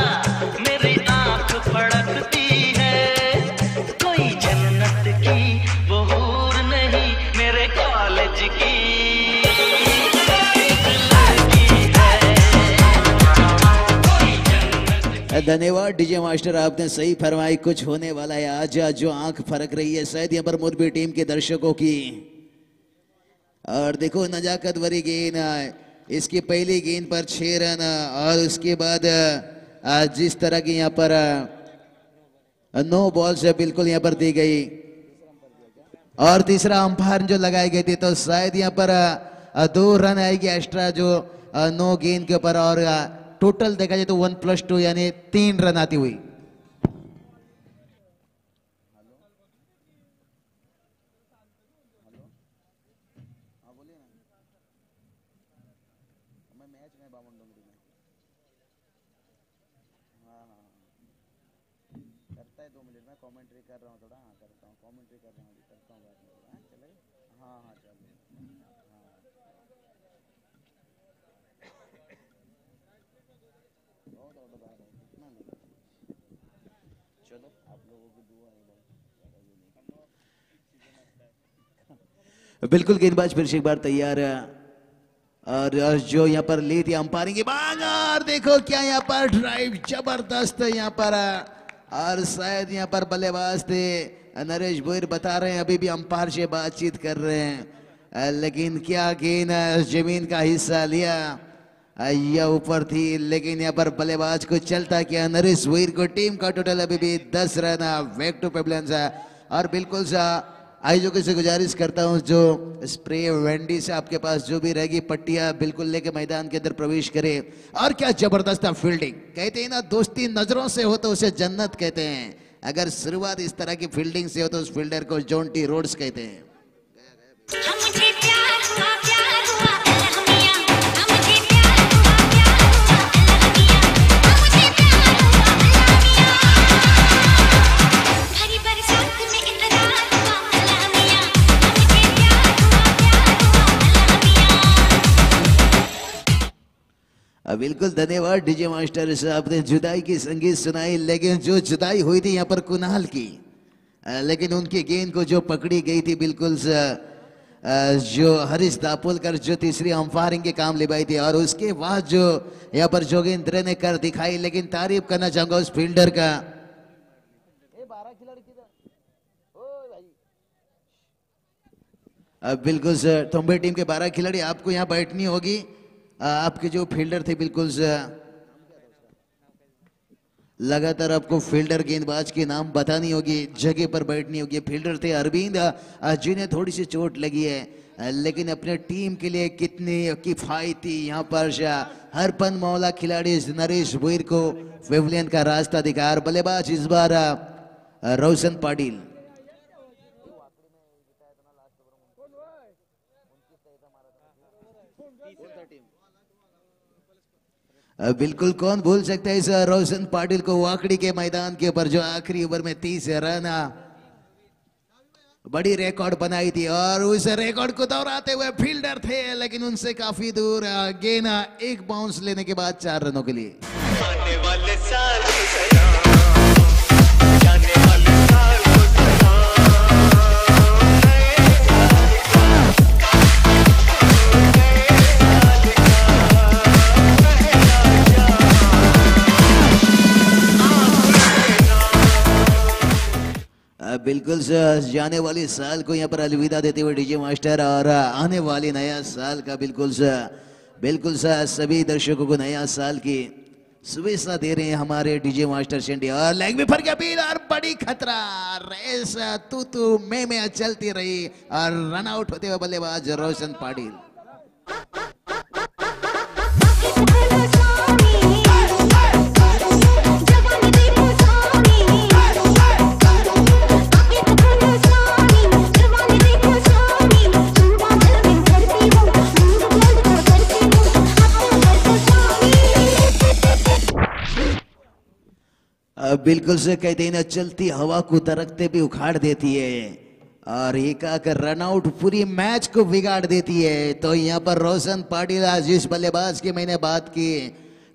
मेरी आंख फड़कती है, कोई जन्नत की वो हूर नहीं मेरे कॉलेज की धन्यवाद डीजे मास्टर, आपने सही फरमाई। कुछ होने वाला है आज जो आंख फरक रही है शायद यहाँ पर मोरबी टीम के दर्शकों की। और देखो नजाकत भरी गेंद, इसकी पहली गेंद पर 6 रन और उसके बाद जिस तरह की यहाँ पर 9 बॉल से बिल्कुल यहाँ पर दी गई और तीसरा अंपायर जो लगाई गई थी तो शायद यहाँ पर 2 रन आएगी एक्स्ट्रा जो 9 गेंद के ऊपर और टोटल देखा जाए तो 1+2 यानी 3 रन आती हुई। करता है 2 मिनट में कमेंट्री कर रहा हूँ थोड़ा। हाँ करता हूँ, कमेंट्री कर रहा हूँ, करता हूँ बाद में। हाँ चलेगा, हाँ हाँ चलो। बहुत ऑर्डर आ रहा है, कितना नहीं। चलो आप लोगों की दुआ है भाई। बिल्कुल गेंदबाज फिर से एक बार तैयार है और जो यहाँ पर ली थी अंपायरिंग की मांग और देखो क्या यहाँ पर ड्राइव जबरदस्त यहाँ पर और शायद यहाँ पर बल्लेबाज थे नरेश भोईर बता रहे हैं अभी भी अंपायर से बातचीत कर रहे हैं लेकिन क्या गेंद जमीन का हिस्सा लिया या ऊपर थी लेकिन यहाँ पर बल्लेबाज को चलता किया नरेश भोईर को। टीम का टोटल अभी भी 10 रन बैक टू पेबलेंस है और बिल्कुल सा आयोजकों से गुजारिश करता हूं जो स्प्रे वेंडी से आपके पास जो भी रहेगी पट्टियां बिल्कुल लेके मैदान के अंदर प्रवेश करे। और क्या जबरदस्त फील्डिंग, कहते हैं ना दोस्ती नजरों से हो तो उसे जन्नत कहते हैं। अगर शुरुआत इस तरह की फील्डिंग से हो तो उस फील्डर को जॉन्टी रोड्स कहते हैं। बिल्कुल धन्यवाद डीजे मास्टर साहब ने जुदाई की संगीत सुनाई लेकिन जो जुदाई हुई थी यहाँ पर कुणाल की लेकिन उनकी गेंद को जो पकड़ी गई थी बिल्कुल जो हरीश दापोलकर जो तीसरी अंपायरिंग के काम निभाई थी और उसके बाद जो यहाँ पर जोगेंद्र ने कर दिखाई। लेकिन तारीफ करना चाहूंगा उस फील्डर का। बिल्कुल सर तुम्बे टीम के 12 खिलाड़ी आपको यहाँ बैठनी होगी। आपके जो फील्डर थे बिल्कुल लगातार आपको फील्डर गेंदबाज के नाम बतानी होगी, जगह पर बैठनी होगी। फील्डर थे अरविंद, जिन्हें थोड़ी सी चोट लगी है, लेकिन अपने टीम के लिए कितनी किफायती यहाँ पर हरपन मौला खिलाड़ी नरेश भुईर को पेविलियन का रास्ता दिखा। और बल्लेबाज इस बार रोशन पाटिल। बिल्कुल, कौन भूल सकता है इस रोशन पाटिल को, वाकड़ी के मैदान के ऊपर जो आखिरी ओवर में 30 रन बड़ी रिकॉर्ड बनाई थी। और उस रिकॉर्ड को दोहराते हुए फील्डर थे, लेकिन उनसे काफी दूर गेंद एक बाउंस लेने के बाद 4 रनों के लिए। आने वाले साल को सलाम, जाने वाले साल को सलाम, नए साल का, नए साल का पहला बिल्कुल सर, जाने वाले साल को यहाँ पर अलविदा देते हुए डीजे मास्टर, और आने वाले नया साल का बिल्कुल सर सभी दर्शकों को नया साल की शुभेच्छा दे रहे हैं हमारे डीजे मास्टर शेंडी। और लेग में फर अपील और बड़ी खतरा रेस तू मैं चलती रही और रन आउट होते हुए बल्लेबाज रोशन पाटिल। बिल्कुल से कहते हैं ना, चलती हवा को तरकते भी उखाड़ देती है, और एक आकर रन आउट पूरी मैच को बिगाड़ देती है। तो यहाँ पर रोशन पाटिल, जिस बल्लेबाज की मैंने बात की,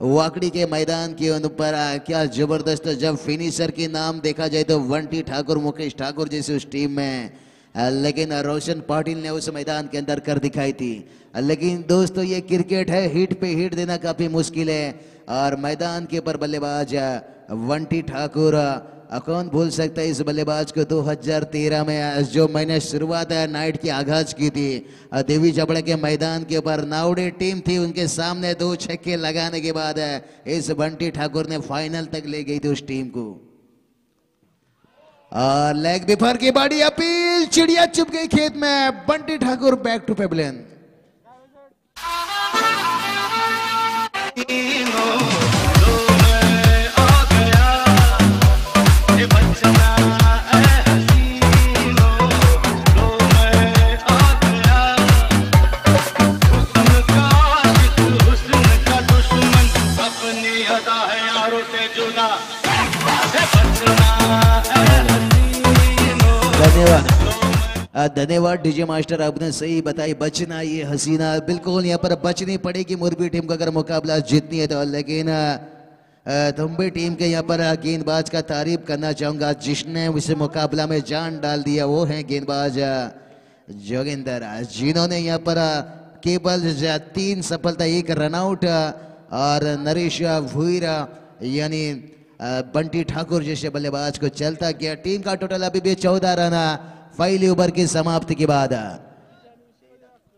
वाकड़ी के मैदान के ऊपर क्या जबरदस्त, जब फिनिशर के नाम देखा जाए तो वंटी ठाकुर, मुकेश ठाकुर जैसे उस टीम में, लेकिन रोशन पाटिल ने उस मैदान के अंदर कर दिखाई थी। लेकिन दोस्तों ये क्रिकेट है, हिट पे हिट देना काफी मुश्किल है, और मैदान के ऊपर बल्लेबाज वंटी ठाकुर, कौन भूल सकता है इस बल्लेबाज को 2013 में जो मैंने शुरुआत नाइट की आगाज की थी, देवी चपड़ा के मैदान के ऊपर नाउडे टीम थी, उनके सामने 2 छक्के लगाने के बाद इस वंटी ठाकुर ने फाइनल तक ले गई थी उस टीम को। और लेग बिफर की बड़ी अपील, चिड़िया चुप गई खेत में, Bunty Thakur back to pavilion. धन्यवाद डीजे मास्टर, आपने सही बताई, बचना ये हसीना, बिल्कुल यहाँ पर बचनी पड़ेगी मुरबी टीम को अगर मुकाबला जीतनी है तो। लेकिन थम्बे टीम के यहाँ पर गेंदबाज का तारीफ करना चाहूंगा, जिसने उस मुकाबला में जान डाल दिया, वो है गेंदबाज जोगिंदर, जिन्होंने यहाँ पर केवल 3 सफलता, 1 रनआउट, और नरेश भुईर यानी बंटी ठाकुर जैसे बल्लेबाज को चलता किया। टीम का टोटल अभी भी 14 रन पहली ओवर की समाप्ति के बाद।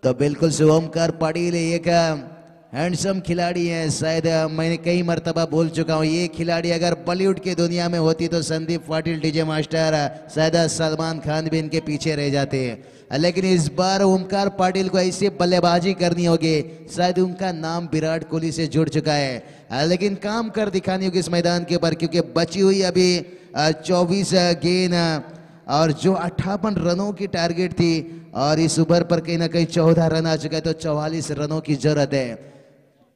तो बिल्कुल से ओमकार पाटिल एक हैंडसम खिलाड़ी है, शायद मैंने कई मर्तबा बोल चुका हूँ, ये खिलाड़ी अगर बॉलीवुड की दुनिया में होती तो संदीप पाटिल, डीजे मास्टर, शायद सलमान खान भी इनके पीछे रह जाते हैं। लेकिन इस बार ओमकार पाटिल को ऐसी बल्लेबाजी करनी होगी, शायद उनका नाम विराट कोहली से जुड़ चुका है, लेकिन काम कर दिखानी होगी इस मैदान के ऊपर, क्योंकि बची हुई अभी 24 गेंद, और जो 58 रनों की टारगेट थी, और इस ओवर पर कहीं ना कहीं 14 रन आ चुका है, तो 44 रनों की जरूरत है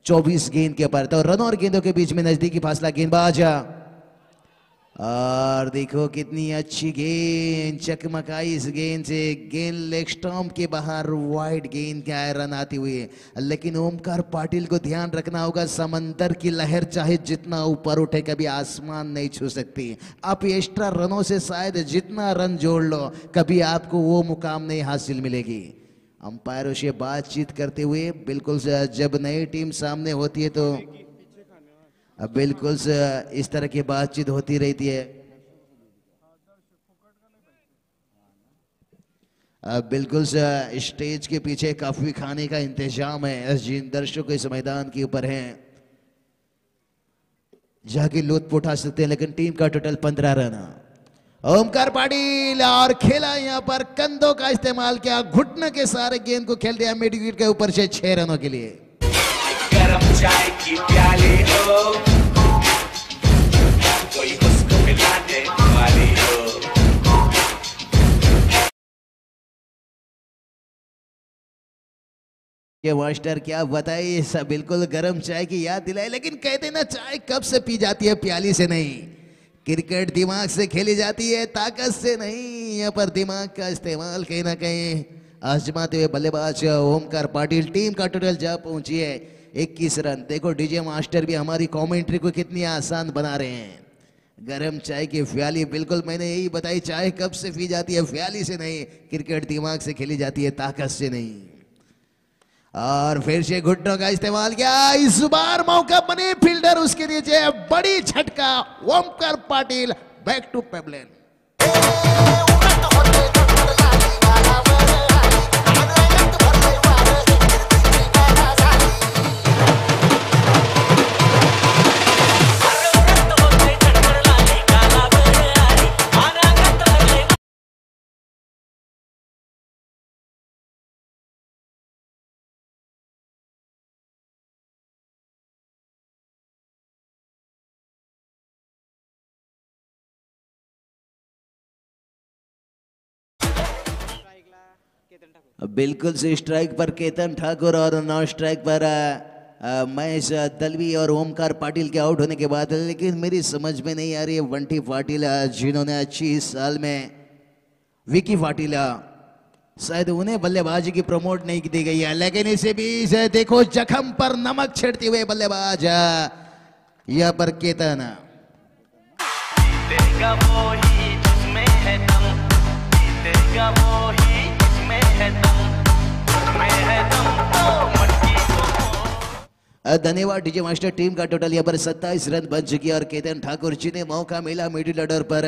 24 गेंद के ऊपर। तो रनों और गेंदों के बीच में नजदीकी फासला, गेंदबाज, और देखो कितनी अच्छी गेंद चकमकाई इस गेंद से, गेंद लेग स्टंप के बाहर वाइड गेंद क्या रन आती हुई है। लेकिन ओमकार पाटिल को ध्यान रखना होगा, समंदर की लहर चाहे जितना ऊपर उठे कभी आसमान नहीं छू सकती। आप एक्स्ट्रा रनों से शायद जितना रन जोड़ लो, कभी आपको वो मुकाम नहीं हासिल मिलेगी। अंपायरों से बातचीत करते हुए, बिल्कुल जब नई टीम सामने होती है तो बिल्कुल इस तरह की बातचीत होती रहती है। बिल्कुल स्टेज के पीछे काफी खाने का इंतजाम है, जिन दर्शकों इस मैदान के ऊपर हैं। जाके लुत्फ उठा सकते हैं, लेकिन टीम का टोटल 15 रन। ओमकार पाटिल और खेला यहाँ पर कंधों का इस्तेमाल किया, घुटने के सारे गेंद को खेल दिया मिड विकेट के ऊपर से 6 रनों के लिए। गरम चाय की प्याली हो, कोई उसको पिलाने वाली हो। ये मास्टर क्या बताइए, सब बिल्कुल गर्म चाय की याद दिलाई, लेकिन कहते ना चाय कब से पी जाती है, प्याली से नहीं। क्रिकेट दिमाग से खेली जाती है, ताकत से नहीं। यहाँ पर दिमाग का इस्तेमाल कहीं ना कहीं आजमाते हुए बल्लेबाज ओमकार पाटिल। टीम का टोटल जा पहुंची है 21 रन। देखो डीजे मास्टर भी हमारी कमेंट्री को कितनी आसान बना रहे हैं। गरम चाय की प्याली, बिल्कुल मैंने यही बताई, चाय कब से पी जाती है, प्याली से नहीं। क्रिकेट दिमाग से खेली जाती है, ताकत से नहीं। और फिर से घुटनों का इस्तेमाल किया, इस बार मौका बने फील्डर, उसके नीचे बड़ी झटका। Omkar Patil back to pavilion. बिल्कुल से स्ट्राइक पर केतन ठाकुर और नॉन स्ट्राइक पर महेश दलवी और ओमकार पाटिल के आउट होने के बाद। लेकिन मेरी समझ में नहीं आ रही है बंटी पाटिल जिन्होंने अच्छी साल में विकी पाटिल शायद उन्हें बल्लेबाजी की प्रमोट नहीं दी गई है, लेकिन इसे भी देखो जख्म पर नमक छिड़ते हुए बल्लेबाज यहाँ पर केतन। धन्यवाद डीजे मास्टर। टीम का टोटल यहाँ पर 27 रन बन चुकी है और केतन ठाकुर जिन्हें मौका मिला मिडिल ऑर्डर पर,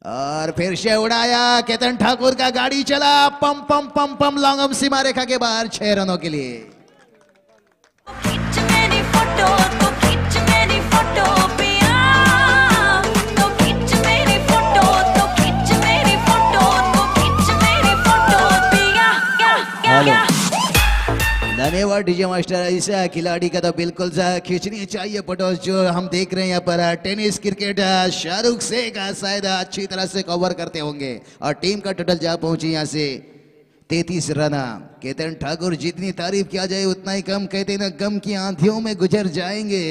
और फिर से उड़ाया केतन ठाकुर का, गाड़ी चला पम पम पम पम लॉन्ग सीमा रेखा के बाहर 6 रनों के लिए। धन्यवाद डीजे मास्टर। ऐसा खिलाड़ी का तो बिल्कुल खींचनी चाहिए फोटो जो हम देख रहे हैं यहाँ पर। टेनिस क्रिकेट शाहरुख शेख शायद अच्छी तरह से कवर करते होंगे और टीम का टोटल जा पहुंची यहाँ से 33 रन। केतन ठाकुर जितनी तारीफ किया जाए उतना ही कम, कहते ना गम की आंधियों में गुजर जाएंगे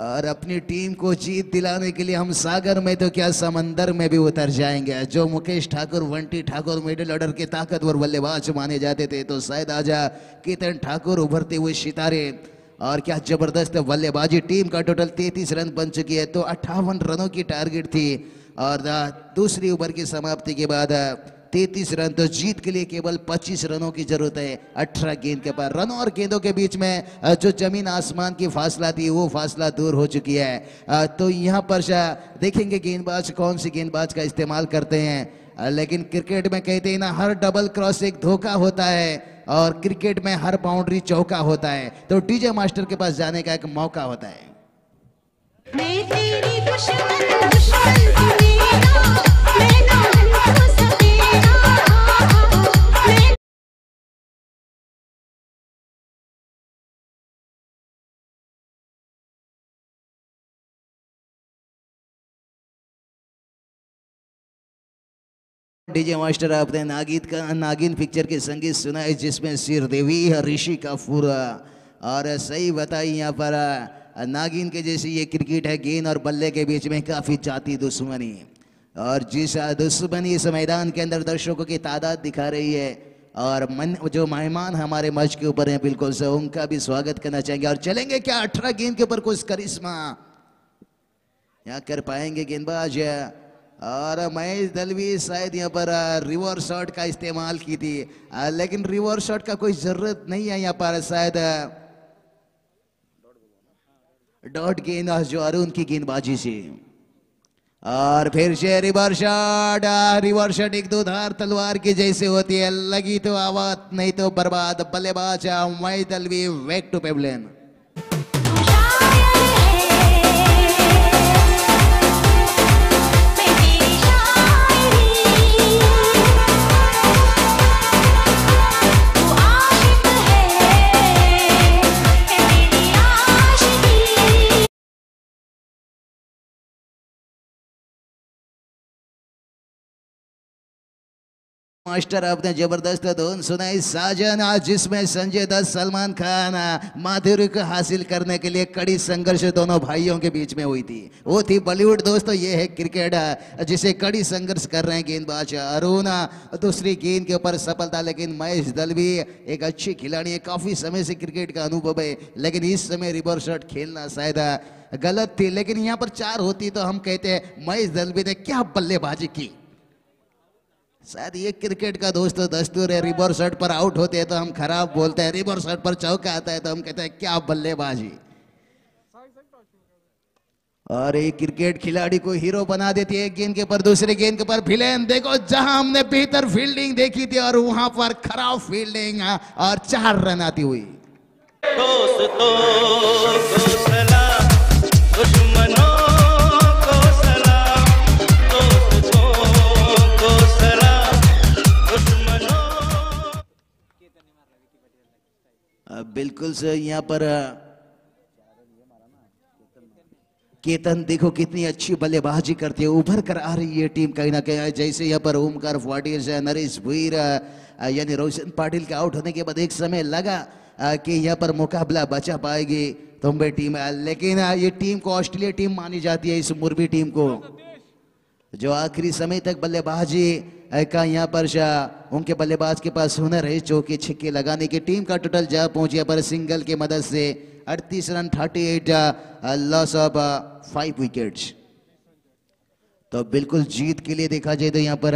और अपनी टीम को जीत दिलाने के लिए हम सागर में तो क्या समंदर में भी उतर जाएंगे। जो मुकेश ठाकुर, वंटी ठाकुर मिडिल ऑर्डर के ताकतवर बल्लेबाज माने जाते थे, तो शायद आज केतन ठाकुर उभरते हुए सितारे। और क्या जबरदस्त बल्लेबाजी। टीम का टोटल 33 रन बन चुकी है, तो 58 रनों की टारगेट थी और दूसरी ओवर की समाप्ति के बाद 33 रन, तो जीत के लिए केवल 25 रनों की जरूरत है 18 गेंद के पार। रनों और गेंदों के बीच में जो जमीन आसमान की फासला थी वो फासला दूर हो चुकी है। तो यहाँ पर देखेंगे गेंदबाज कौन सी गेंदबाज का इस्तेमाल करते हैं। लेकिन क्रिकेट में कहते हैं ना, हर डबल क्रॉस एक धोखा होता है और क्रिकेट में हर बाउंड्री चौका होता है। तो डीजे मास्टर के पास जाने का एक मौका होता है। मैं तेरी दुश्मन डीजे मास्टर आपने नागिन पिक्चर के संगीत सुना है, जिसमें श्रीदेवी, ऋषि कपूर और सही बताई यहाँ पर नागिन के जैसी ये क्रिकेट है। गेंद और बल्ले के बीच में काफी जाती दुश्मनी, और जिस दुश्मनी इस मैदान के अंदर दर्शकों की तादाद दिखा रही है। और जो मेहमान हमारे मंच के ऊपर हैं बिल्कुल से, उनका भी स्वागत करना चाहेंगे। और चलेंगे क्या 18 गेंद के ऊपर कुछ करिश्मा यहाँ कर पाएंगे गेंदबाज। और महेश दलवी शायद यहाँ पर रिवर्स शॉट का इस्तेमाल की थी, लेकिन रिवर्स शॉट का कोई जरूरत नहीं है यहाँ पर। शायद डॉट गेंद जो अरुण की गेंदबाजी से। और फिर से रिवर्स शॉट एक दो धार तलवार की जैसे होती है, लगी तो आवाज नहीं तो बर्बाद। बल्लेबाज Mahesh Dalvi back to pavilion. Master आपने जबरदस्त धुन सुनाई साजन, आज जिसमें संजय दत्त सलमान खान माधुर्य को हासिल करने के लिए कड़ी संघर्ष दोनों भाइयों के बीच में हुई थी। वो थी बॉलीवुड दोस्तों, ये है क्रिकेट जिसे कड़ी संघर्ष कर रहे हैं गेंदबाज अरुण। दूसरी गेंद के ऊपर सफलता, लेकिन महेश दलवी एक अच्छी खिलाड़ी है, काफी समय से क्रिकेट का अनुभव है, लेकिन इस समय रिवर्स शॉट खेलना शायद गलत थी। लेकिन यहाँ पर 4 होती तो हम कहते हैं महेश दलवी ने क्या बल्लेबाजी की। शायद ये क्रिकेट का दोस्तों दस्तूर है, रिवर्स शॉट पर आउट होते हैं तो हम खराब बोलते हैं, रिवर्स शॉट पर चौका आता है तो हम कहते हैं क्या बल्लेबाजी। और एक क्रिकेट खिलाड़ी को हीरो बना देती है, एक गेंद के ऊपर दूसरी गेंद के ऊपर विलेन। देखो जहां हमने बेहतर फील्डिंग देखी थी और वहां पर खराब फील्डिंग और 4 रन आती हुई। दोस्तों को सलाम, दुश्मनों को सलाम, दोस्तों को सलाम, दुश्मनों। बिल्कुल सर, यहाँ पर केतन देखो कितनी अच्छी बल्लेबाजी करती है, उभर कर आ रही है टीम कहीं ना कहीं। जैसे यहाँ पर ओमकार पाटिल से नरेश भुईर यानी रोशन पाटिल के आउट होने के बाद एक समय लगा कि यहाँ पर मुकाबला बचा पाएगी तुम्बे टीम, लेकिन ये टीम को ऑस्ट्रेलिया टीम मानी जाती है, इस मुरबी टीम को, जो आखिरी समय तक बल्लेबाजी का यहाँ पर उनके बल्लेबाज के पास हुनर है चौके छिक्के लगाने की। टीम का टोटल जा पहुंची यहाँ पर सिंगल की मदद से 38 रन, 38 लॉस ऑफ 5 विकेट्स। तो बिल्कुल जीत के लिए देखा जाए तो यहाँ पर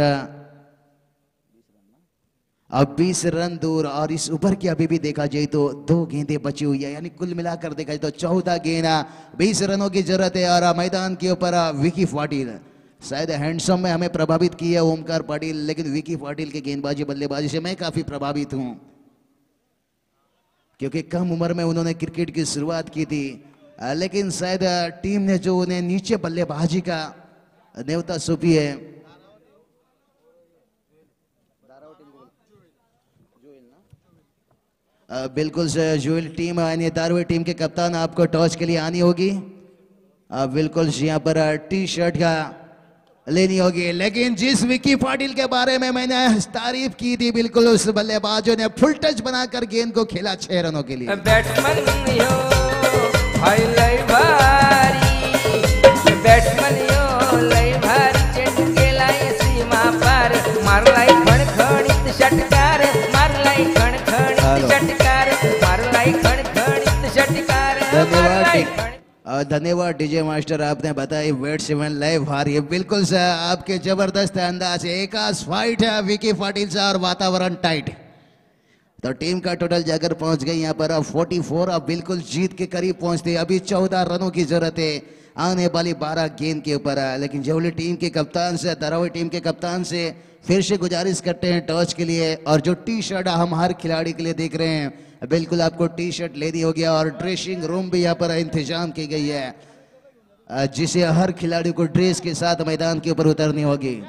अब 20 रन दूर, और इस ओवर की अभी भी देखा जाए तो 2 गेंदें बची हुई है, यानी कुल मिलाकर देखा जाए तो 14 गेंद, 20 रनों की जरूरत है। और मैदान के ऊपर विकी पाटिल, शायद हैंडसम में हमें प्रभावित किया ओमकार पाटिल, लेकिन विकी पाटिल के गेंदबाजी बल्लेबाजी से मैं काफी प्रभावित हूं, क्योंकि कम उम्र में उन्होंने क्रिकेट की शुरुआत की थी, लेकिन शायद टीम ने जो उन्हें नीचे बल्लेबाजी का न्योता सौंपी है। बिल्कुल सर, जुएल टीम यानी दारवे टीम के कप्तान, आपको टॉस के लिए आनी होगी। बिल्कुल यहाँ पर टी शर्ट का लेनी होगी, लेकिन जिस विकी पाटिल के बारे में मैंने तारीफ की थी, बिल्कुल उस बल्लेबाजों ने फुल टच बनाकर गेंद को खेला 6 रनों के लिए। बैट्समैन यो भाई लई भारी, बैट्समैन यो लई भारी, चेंड के लाई सीमा पार, मार लाई खड़खड़ित षटकार, मार लाई खड़खड़ित षटकार, मार लाई खड़खड़ित षटकार, मार लाई। धन्यवाद डीजे मास्टर, आपने बताया बैट्समैन लाइव हार है। बिल्कुल सर, आपके जबरदस्त अंदाज है, एक फाइट है विकी पाटिल से और वातावरण टाइट, तो टीम का टोटल जाकर पहुंच गई यहाँ पर 44, अब बिल्कुल जीत के करीब पहुंचते। अभी 14 रनों की जरूरत है आने वाली 12 गेंद के ऊपर, लेकिन जवली टीम के कप्तान से, दरावी टीम के कप्तान से फिर से गुजारिश करते हैं टॉस के लिए, और जो टी शर्ट हम हर खिलाड़ी के लिए देख रहे हैं, बिल्कुल आपको टी शर्ट लेनी होगी, और ड्रेसिंग रूम भी यहाँ पर इंतजाम की गई है, जिसे हर खिलाड़ी को ड्रेस के साथ मैदान के ऊपर उतरनी होगी।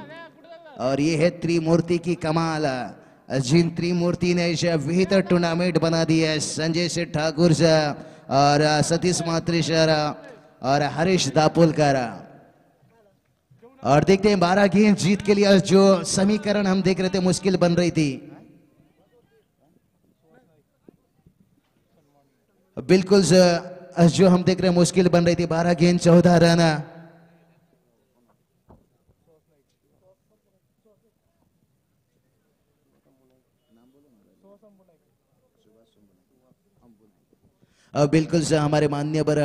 और ये है त्रिमूर्ति की कमाल, जिन त्रिमूर्ति ने इसे बेहतर टूर्नामेंट बना दिया है, संजय सेठ ठाकुर और सतीश मात्री और हरीश दापोलकर। और देखते हैं 12 गेंद जीत के लिए जो समीकरण हम देख रहे थे मुश्किल बन रही थी, बिल्कुल जो हम देख रहे हैं मुश्किल बन रही थी, 12 गेंद 14 रन। बिल्कुल से हमारे मान्यवर,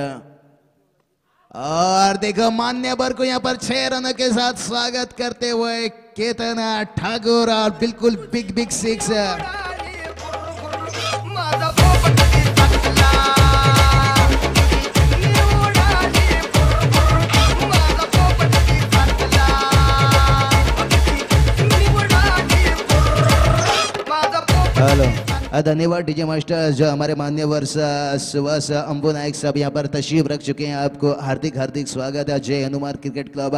और देखो मान्यवर को यहाँ पर 6 रनों के साथ स्वागत करते हुए केतन ठाकुर, और बिल्कुल बिग बिग 6। हेलो, धन्यवाद डीजे मास्टर, जो हमारे मान्यवर सुभाष अंबु नायक साहब यहाँ पर तशरीफ रख चुके हैं। आपको हार्दिक हार्दिक स्वागत है जय हनुमान क्रिकेट क्लब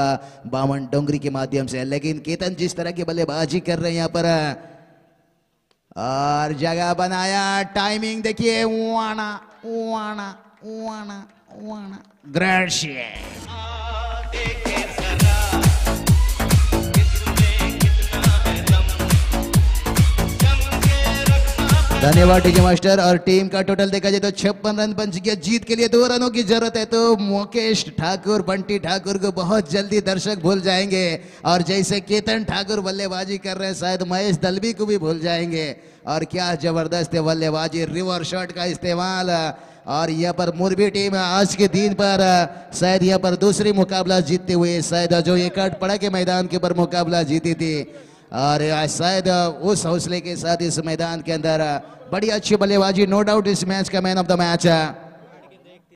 बामन डोंगरी के माध्यम से। लेकिन केतन जिस तरह की बल्लेबाजी कर रहे हैं यहाँ पर, और जगह बनाया, टाइमिंग देखिए, वाना वाना वाना वाना ग्रेशियस। धन्यवाद डीजे मास्टर। और टीम का टोटल देखा जाए तो 56 रन बन चुकी है। जीत के लिए 2 रनों की जरूरत है, तो मुकेश ठाकुर बंटी ठाकुर को बहुत जल्दी दर्शक भूल जाएंगे। और जैसे केतन ठाकुर बल्लेबाजी कर रहे हैं, शायद महेश दलवी को भी भूल जाएंगे। और क्या जबरदस्त है बल्लेबाजी, रिवर शॉट का इस्तेमाल। और यहाँ पर मुरबी टीम आज के दिन पर शायद यहाँ पर दूसरी मुकाबला जीतते हुए, शायद जो एकट पड़ा के मैदान के ऊपर मुकाबला जीती थी, और शायद उस हौसले के साथ इस मैदान के अंदर बड़ी अच्छी बल्लेबाजी। नो डाउट इस मैच का मैन ऑफ द मैच है।